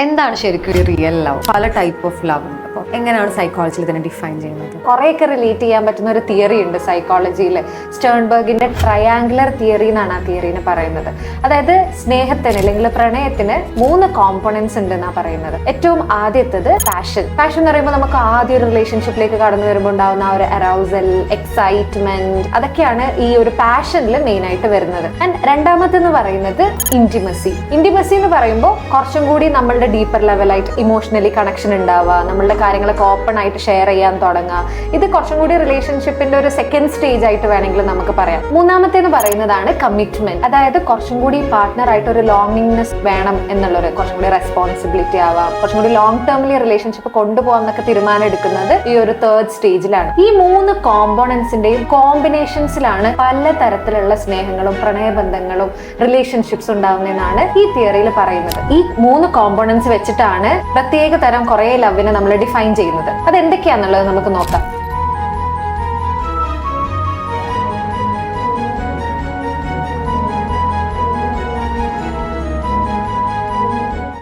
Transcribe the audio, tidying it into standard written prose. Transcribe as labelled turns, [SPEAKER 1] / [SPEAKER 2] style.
[SPEAKER 1] എന്താണ് ശരിക്കും ഒരു റിയൽ ലവ്? പല ടൈപ്പ് ഓഫ് ലവ് ഉണ്ട്. അപ്പോൾ എങ്ങനെയാണ് സൈക്കോളജിയിൽ ഇതിനെ ഡിഫൈൻ ചെയ്യുന്നത്?
[SPEAKER 2] കുറേയൊക്കെ റിലേറ്റ് ചെയ്യാൻ പറ്റുന്ന ഒരു തിയറി ഉണ്ട് സൈക്കോളജിയിൽ. സ്റ്റേൺബർഗിന്റെ ട്രയാങ്കുലർ തിയറി എന്നാണ് ആ തിയറിനെ പറയുന്നത്. അതായത് സ്നേഹത്തിന് അല്ലെങ്കിൽ പ്രണയത്തിന് 3 കോമ്പോണൻസ് ഉണ്ട് എന്നാണ് പറയുന്നത്. ഏറ്റവും ആദ്യത്തേത് പാഷൻ. പാഷൻ എന്ന് പറയുമ്പോൾ നമുക്ക് ആദ്യം ഒരു റിലേഷൻഷിപ്പിലേക്ക് കടന്നു വരുമ്പോൾ ഉണ്ടാവുന്ന ആ ഒരു അറൗസൽ, എക്സൈറ്റ്മെന്റ്, അതൊക്കെയാണ് ഈ ഒരു പാഷനിൽ മെയിൻ ആയിട്ട് വരുന്നത്. ആൻഡ് രണ്ടാമത്തെന്ന് പറയുന്നത് ഇന്റിമസി. ഇന്റിമസി എന്ന് പറയുമ്പോൾ കുറച്ചും കൂടി നമ്മളുടെ ഡീപ്പർ ലെവലായിട്ട് ഇമോഷണലി കണക്ഷൻ ഉണ്ടാവുക, നമ്മളുടെ കാര്യങ്ങളൊക്കെ ഓപ്പൺ ആയിട്ട് ഷെയർ ചെയ്യാൻ തുടങ്ങുക. ഇത് കുറച്ചും കൂടി റിലേഷൻഷിപ്പിന്റെ ഒരു സെക്കൻഡ് സ്റ്റേജ് ആയിട്ട് വേണമെങ്കിൽ നമുക്ക് പറയാം. മൂന്നാമത്തേന്ന് പറയുന്നതാണ് കമ്മിറ്റ്മെന്റ്. അതായത് കുറച്ചും കൂടി പാർട്ട്ണർ ആയിട്ട് ഒരു ലോങ്ങിങ്നെസ് വേണം എന്നുള്ളൊരു, കുറച്ചും കൂടി റെസ്പോൺസിബിലിറ്റി ആവാം, കുറച്ചും കൂടി ലോങ് ടേമിൽ റിലേഷൻഷിപ്പ് കൊണ്ടുപോകാം എന്നൊക്കെ തീരുമാനം എടുക്കുന്നത് ഈ ഒരു 3rd സ്റ്റേജിലാണ്. ഈ 3 കോമ്പോണൻസിന്റെയും കോമ്പിനേഷൻസിലാണ് പല തരത്തിലുള്ള സ്നേഹങ്ങളും പ്രണയബന്ധങ്ങളും റിലേഷൻഷിപ്സ് ഉണ്ടാവുന്നതെന്നാണ് ഈ തിയറിയിൽ പറയുന്നത്. ഈ 3 കോമ്പോണൻസ് വെച്ചിട്ടാണ് പ്രത്യേക തരം കുറെ ലവിനെ നമ്മൾ ഡിഫൈൻ ചെയ്യുന്നത്. അതെന്തൊക്കെയാന്നുള്ളത് നമുക്ക് നോക്കാം.